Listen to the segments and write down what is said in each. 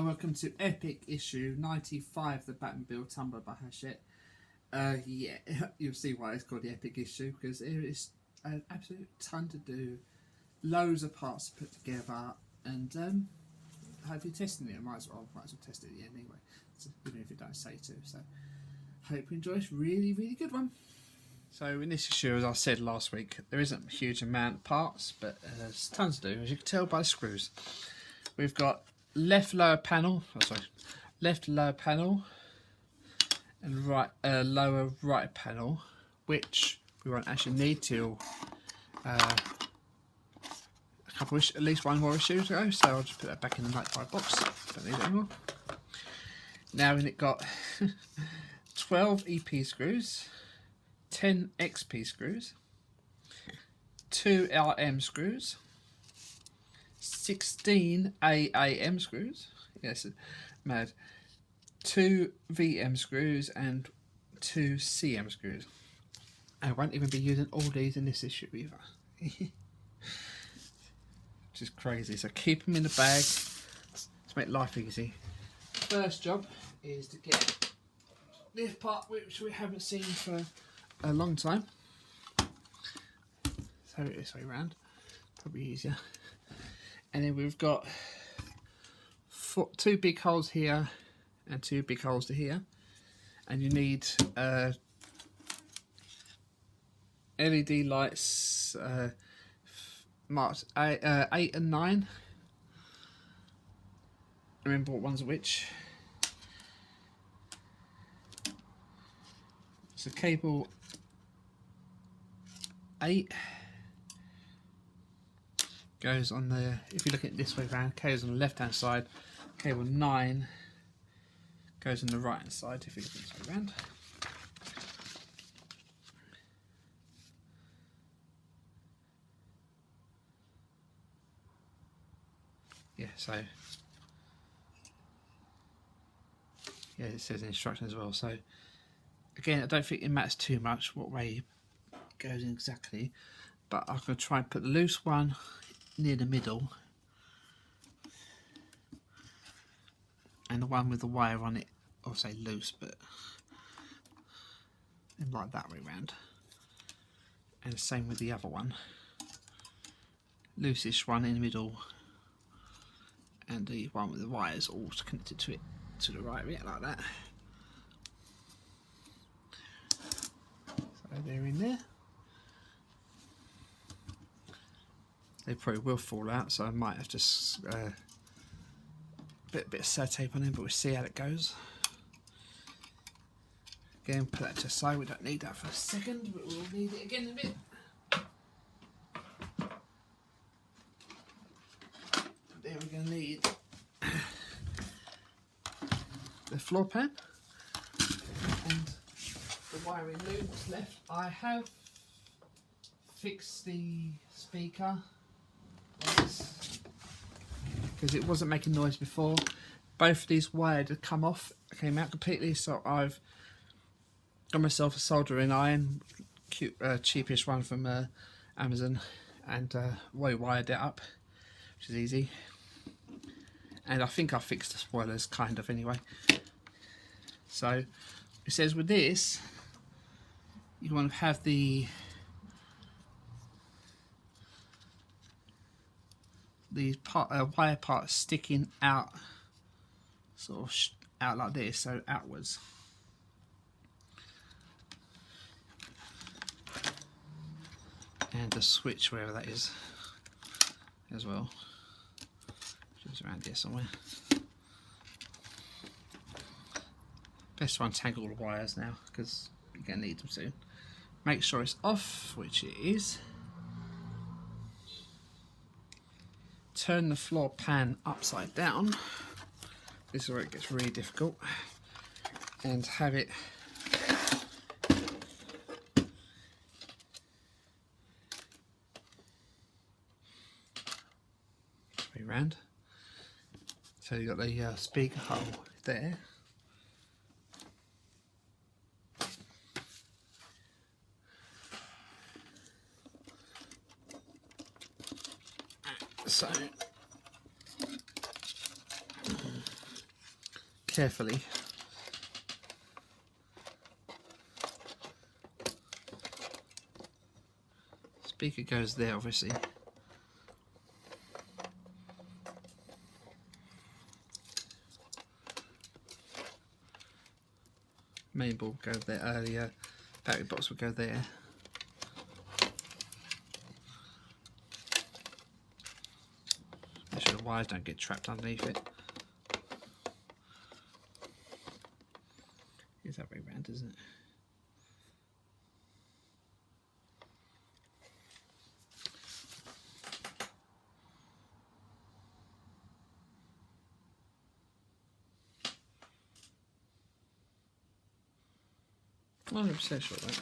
Welcome to Epic issue 95, the Batmobile Tumbler by Hachette. Yeah, you'll see why it's called the Epic issue, because there is an absolute ton to do, loads of parts to put together, and hope you're testing it. Might as well test it at the end anyway, so, even if you don't say to. So, hope you enjoy. It's really good one. So in this issue, as I said last week, there isn't a huge amount of parts, but there's tons to do, as you can tell by the screws. We've got left lower panel, and lower right panel, which we won't actually need till at least one more issue to go. So I'll just put that back in the 95 box. Don't need it anymore. Now we've got 12 EP screws, 10 XP screws, 2 LM screws, 16 AAM screws, yes, mad, 2 VM screws and 2 CM screws. I won't even be using all these in this issue either. Which is crazy, so keep them in the bag to make life easy. First job is to get this part, which we haven't seen for a long time. So this way around, probably easier. And then we've got 2 big holes here and 2 big holes to here. And you need LED lights marked 8 and 9. Remember what ones are which. So cable 8 goes on the, if you look at it this way round, goes on the left hand side. Cable 9 goes on the right hand side if you look at it this way round. Yeah, so yeah, it says in instructions as well. So again, I don't think it matters too much what way it goes in exactly, but I'm going to try and put the loose one near the middle and the one with the wire on it, I'll say loose, but and like that way round, and the same with the other one, looseish one in the middle, and the one with the wires all connected to it to the right, yeah, like that. So they're in there. They probably will fall out, so I might have to put a bit of sellotape on them, but we'll see how it goes. Again, put that to the side, we don't need that for a second, but we'll need it again in a bit. Then we're going to need the floor pan and the wiring loops left. I have fixed the speaker because it wasn't making noise before. Both of these wires had come off, came out completely, so I've got myself a soldering iron, cute, cheapish one from Amazon, and wired it up, which is easy. And I think I fixed the spoilers kind of anyway. So it says with this you want to have the wire part sticking out, sort of out like this, so outwards. And the switch, wherever that is, as well. It's around here somewhere. Best to untangle the wires now, because you're going to need them soon. Make sure it's off, which it is. Turn the floor pan upside down. This is where it gets really difficult. And have it way round. So you've got the speaker hole there. So carefully. Speaker goes there, obviously. Main board go there. The battery box will go there. Make sure the wires don't get trapped underneath it. It's that way round, isn't it? I'm 100% sure of that.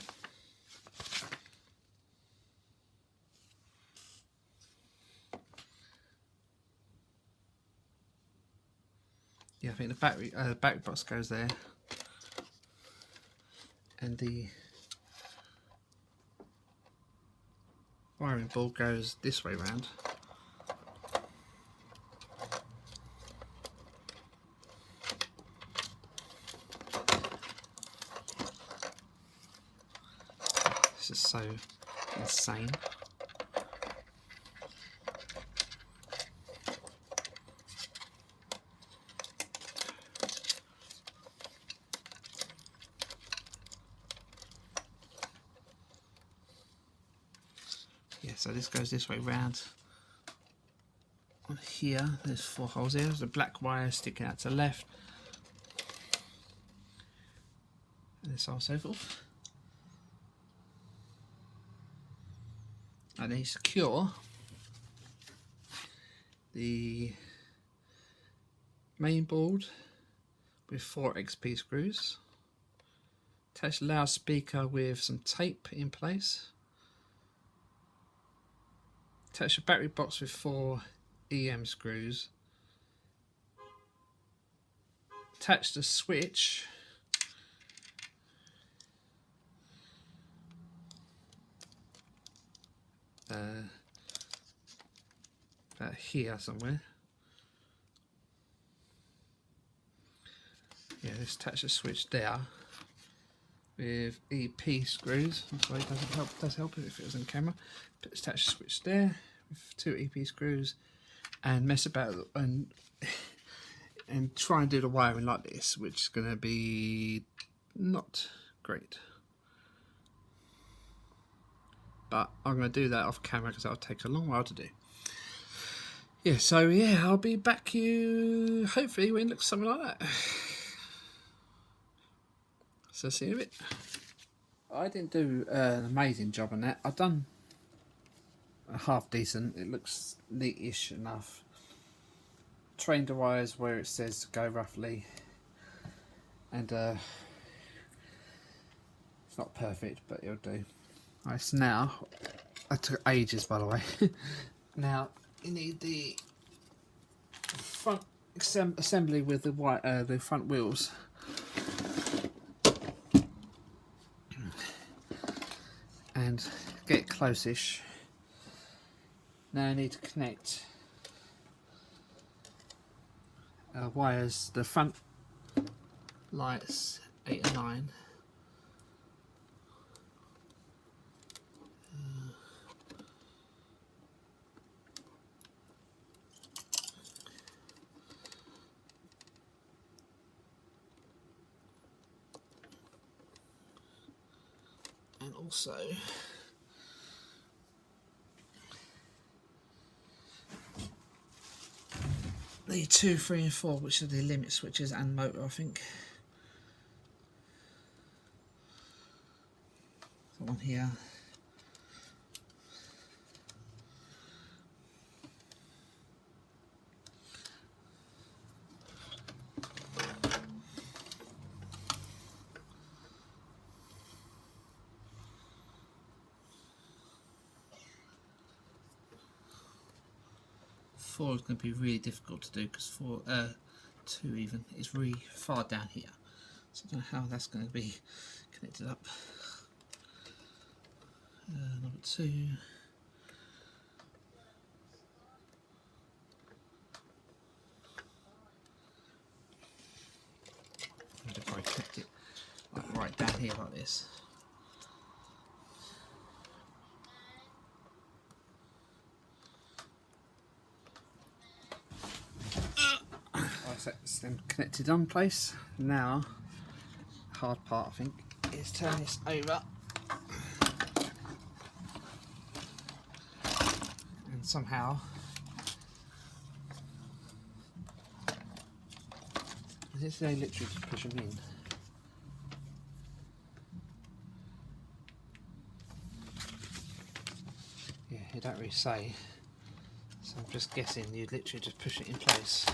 Yeah, I think the battery box goes there, and the wiring board goes this way round. This is so insane. Yeah, so this goes this way round. On here, there's 4 holes here. There's a black wire sticking out to the left, and so on and so forth. And then you secure the main board with 4 XP screws. Attach the loudspeaker with some tape in place. Attach the battery box with 4 EM screws. Attach the switch about here somewhere. Yeah, let's attach the switch there with EP screws. I'm sorry, it doesn't help. It does help if it was on camera. But attach the switch there with 2 EP screws, and mess about and try and do the wiring like this, which is going to be not great. But I'm going to do that off camera because that'll take a long while to do. Yeah, so yeah, I'll be back you hopefully when it looks something like that. So see you in a bit. I didn't do an amazing job on that. I've done a half decent. It looks neatish enough. Trained the wires where it says to go roughly, and it's not perfect, but it'll do. Right, so now, that took ages by the way. Now you need the front assembly with the front wheels. And get close-ish. Now I need to connect wires, the front lights 8 and 9. And also the 2, 3 and 4, which are the limit switches and motor, I think. The one here. Four is going to be really difficult to do because 2 even is really far down here, so I don't know how that's going to be connected up. Number 2. here like this. So it's then connected on place. Now, the hard part I think is turn this over and somehow they literally just push them in. Yeah, you don't really say, so I'm just guessing you'd literally just push it in place.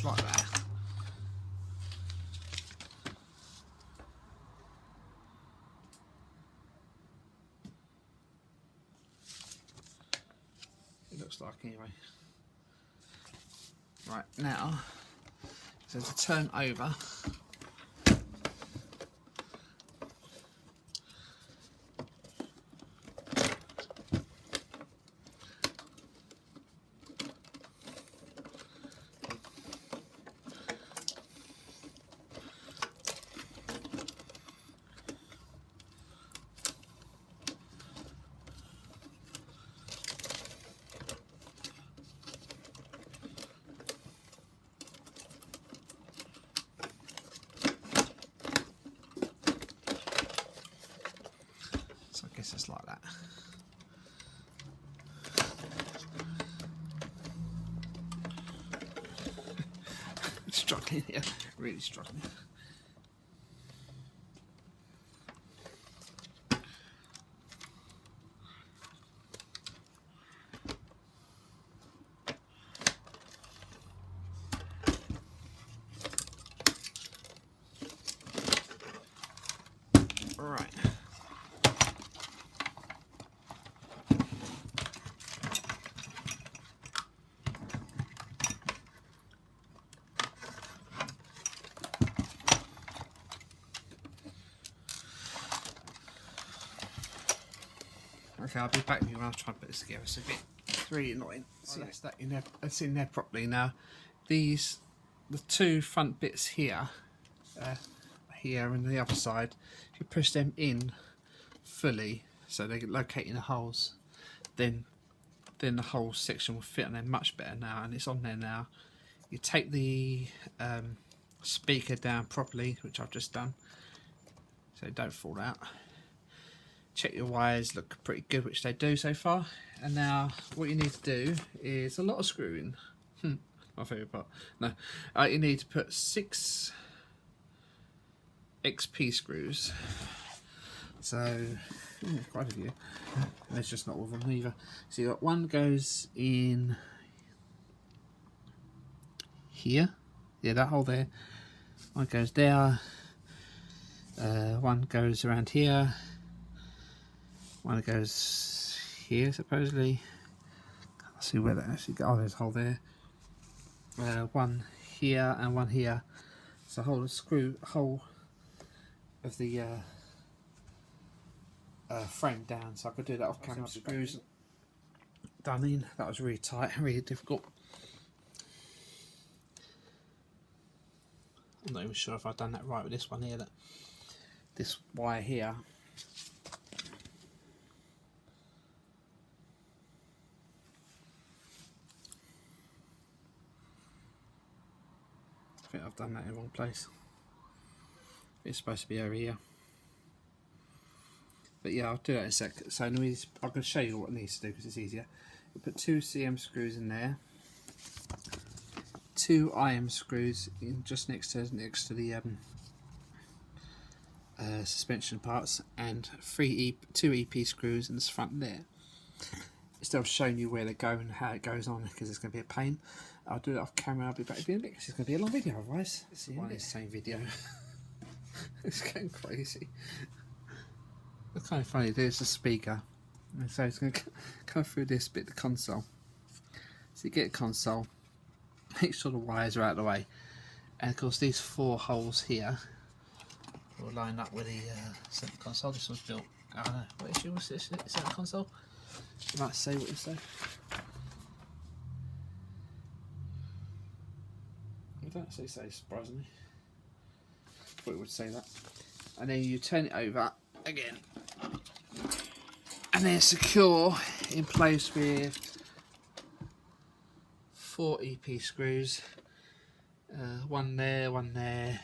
Like that. It looks like anyway. Right, now so to turn over, so I guess it's like that. Struggling here, really struggling. Right. Okay, I'll be back with you when I try and put this together. It's a bit really annoying. So that's that in there. That's in there properly now. The two front bits here, here and the other side. If you push them in fully, so they get located in the holes, then the whole section will fit on there much better now, and it's on there now. You take the speaker down properly, which I've just done, so they don't fall out. Check your wires look pretty good, which they do so far. And now what you need to do is a lot of screwing. My favourite part. No, you need to put 6 XP screws. So quite a few. And there's just not all of them either. So you got one goes in here. Yeah, that hole there. One goes there. One goes around here. One goes here, supposedly. Can't see where that actually goes. Oh, there's a hole there. One here and one here. So hold the screw hole of the frame down. So I could do that off camera. Screws done in. That was really tight, really difficult. I'm not even sure if I've done that right with this one here. This wire here. I think I've done that in the wrong place. It's supposed to be over here. But yeah, I'll do that in a sec. So I'm going to show you what it needs to do because it's easier. You put 2 CM screws in there. 2 IM screws in just next to the suspension parts, and 2 EP screws in the front there. instead of showing you where they go and how it goes on, because it's going to be a pain, I'll do it off camera. I'll be back in a bit because it's going to be a long video otherwise. See, one is the same video. It's getting crazy. It's kind of funny. There's a speaker, and so it's going to come through this bit, the console. So you get a console, make sure the wires are out of the way, and of course these 4 holes here will line up with the center console. This was built. I don't know what issue was this? Center console. You might say what you say. I don't actually say, surprisingly. I thought it would say that. And then you turn it over again, and then secure in place with 4 EP screws. One there, one there,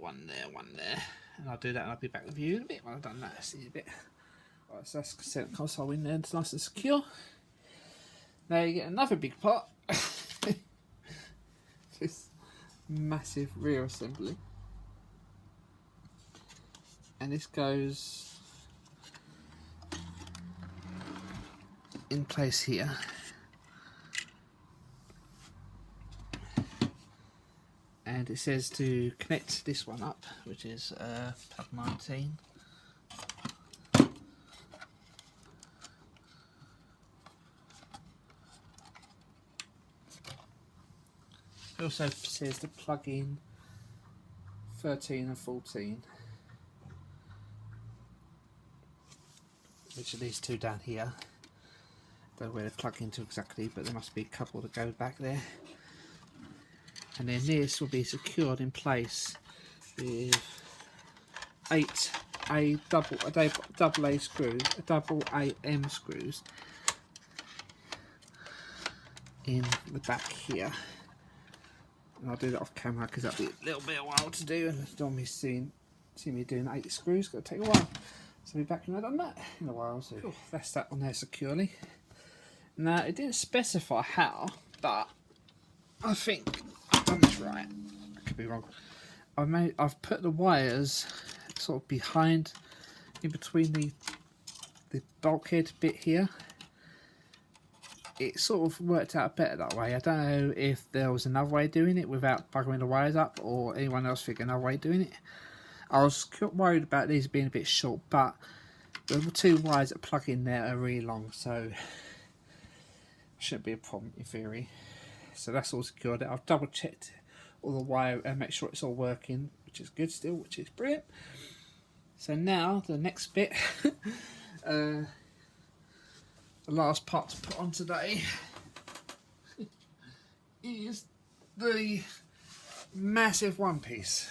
one there, and I'll do that and I'll be back with you in a bit when I've done that. See a bit. Right, so that's the console in there, it's nice and secure. Now you get another big part. This massive rear assembly, and this goes in place here. And it says to connect this one up, which is plug 19. It also says to plug in 13 and 14, which are these 2 down here. Don't know where they plug into exactly, but there must be a couple that go back there. And then this will be secured in place with 8 double A screws, double AM screws in the back here. And I'll do that off camera because that'll be a little bit a while to do, and don't want me see me doing 8 screws. It's going to take a while. So I'll be back when I've done that in a while. So cool. That's that on there securely. Now it didn't specify how, but I think I've done this right. I could be wrong. I've put the wires sort of behind, in between the bulkhead bit here. It sort of worked out better that way. I don't know if there was another way of doing it without buggering the wires up, or anyone else figured another way of doing it. I was worried about these being a bit short, but the 2 wires that plug in there are really long, so shouldn't be a problem in theory. So that's all secured. I've double checked all the wire and make sure it's all working, which is good still, which is brilliant. So now the next bit, the last part to put on today is the massive one piece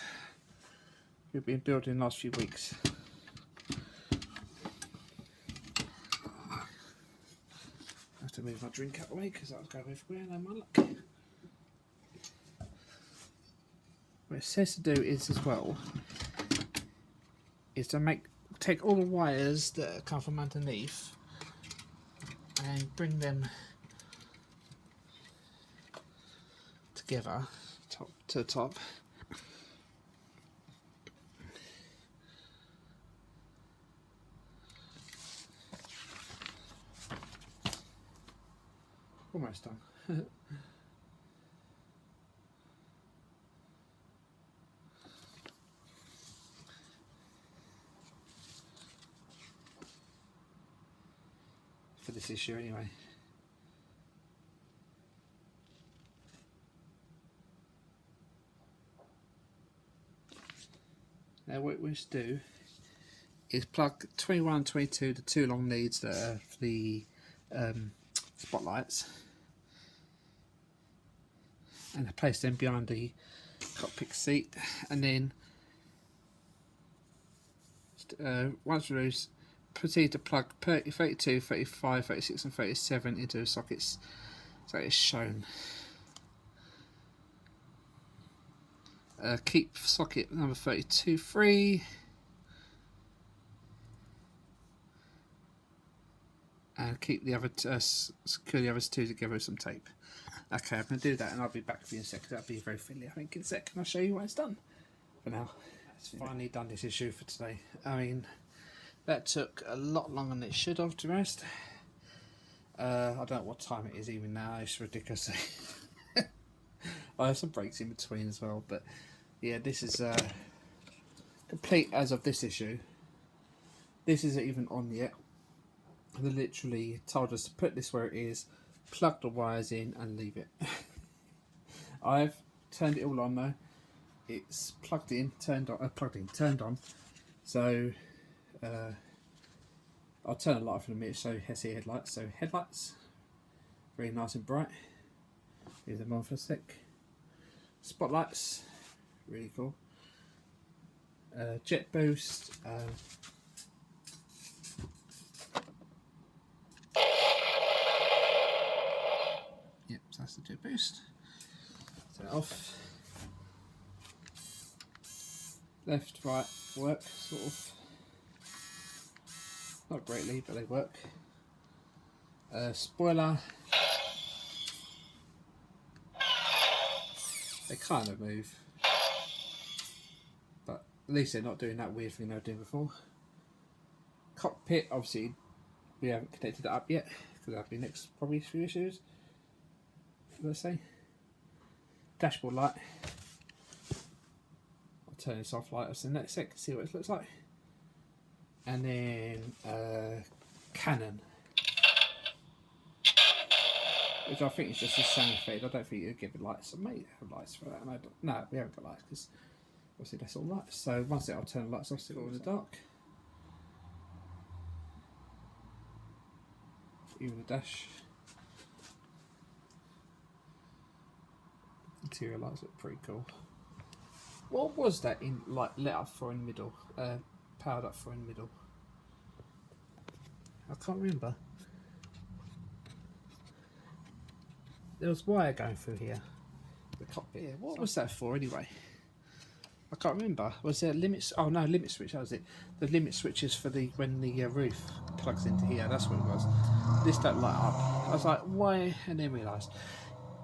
we've been building the last few weeks. I have to move my drink out of the way because that'll go everywhere and my luck. What it says to do is as well is to take all the wires that come from underneath and bring them together top to top. Almost done. For this issue anyway. Now what we must do is plug 21 and 22, the 2 long leads that are for the spotlights, and place them behind the cockpit seat, and then once loose, proceed to plug 32, 35, 36 and 37 into the sockets so it's shown. Keep socket number 32 free, and keep the other secure the others 2 together with some tape. Okay, I'm going to do that and I'll be back for you in a sec. That'll be very fiddly, I think, in a sec, and I'll show you what it's done. For now, it's finally done this issue for today. I mean, That took a lot longer than it should have, to be honest. I don't know what time it is even now, it's ridiculous. I have some breaks in between as well, but yeah, this is complete as of this issue. This isn't even on yet. They literally told us to put this where it is, plug the wires in and leave it. I've turned it all on though. It's plugged in, turned on. So I'll turn the light off in a minute to show you see headlights. So headlights, very nice and bright. Leave them on for a sec. Spotlights, really cool. Jet boost. Yep, so that's the jet boost. Turn it off. Left, right, work, sort of. Not greatly, but they work. Spoiler. They kind of move. But at least they're not doing that weird thing they were doing before. Cockpit, obviously, we haven't connected it up yet, because that'll be next probably few issues. Let's say. Dashboard light. I'll turn this off light in the next sec, see what it looks like. And then cannon, which I think is just a sound effect. I don't think you'll give it lights. I may have lights for that. And no, we haven't got lights because obviously that's all lights. So once I'll turn the lights off, still in the dark. Even the dash. Interior lights look pretty cool. What was that in like lit up for in the middle? Powered up for in the middle. I can't remember. There was wire going through here. The cockpit. Yeah, what was that for anyway? I can't remember. Was there limits? Oh no, limit switch. That was it. The limit switches for the when the roof plugs into here. That's what it was. This don't light up. I was like, why? And then realised.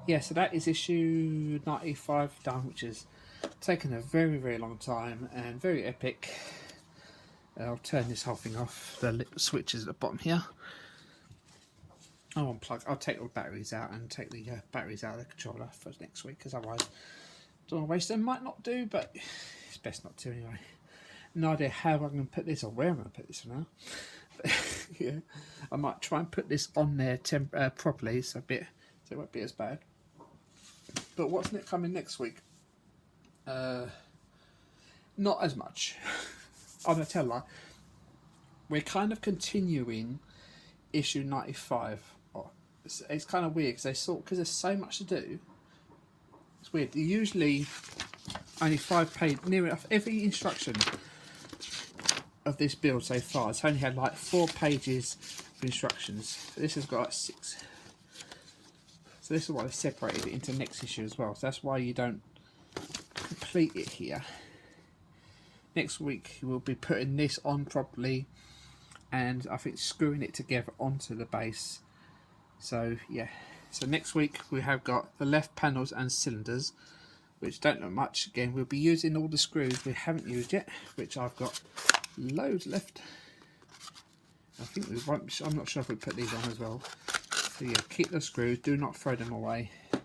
Yeah, so that is issue 95 done, which has taken a very, very long time and very epic. I'll turn this whole thing off. The switches at the bottom here. I'll unplug. I'll take the batteries out and take the batteries out of the controller for next week, because otherwise I don't want to waste them. Might not do, but it's best not to anyway. No idea how I'm going to put this or where I'm going to put this for now. But, yeah, I might try and put this on there properly, so it won't be as bad. But what's coming next week? Not as much. I'm going to tell you, we're kind of continuing issue 95. It's kind of weird because there's so much to do. It's weird. Usually only 5 pages, near enough every instruction of this build so far. It's only had like 4 pages of instructions. This has got like 6. So this is why they separated it into next issue as well. So that's why you don't complete it here. Next week we'll be putting this on properly, and I think screwing it together onto the base. So yeah, so next week we have got the left panels and cylinders, which don't look much. Again, we'll be using all the screws we haven't used yet, which I've got loads left. I think we won't, I'm not sure if we put these on as well. So yeah, keep the screws, do not throw them away. And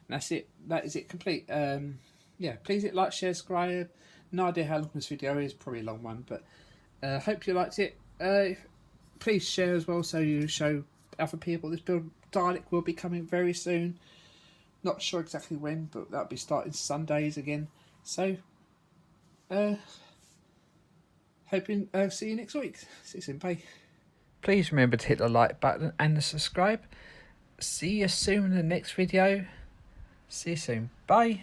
that's it, that is it complete. Yeah, please hit like, share, subscribe. No idea how long this video is, probably a long one, but hope you liked it. Please share as well, so you show other people. This build Dalek will be coming very soon. Not sure exactly when, but that'll be starting Sundays again. So hoping see you next week. See you soon, bye. Please remember to hit the like button and the subscribe. See you soon in the next video. See you soon, bye.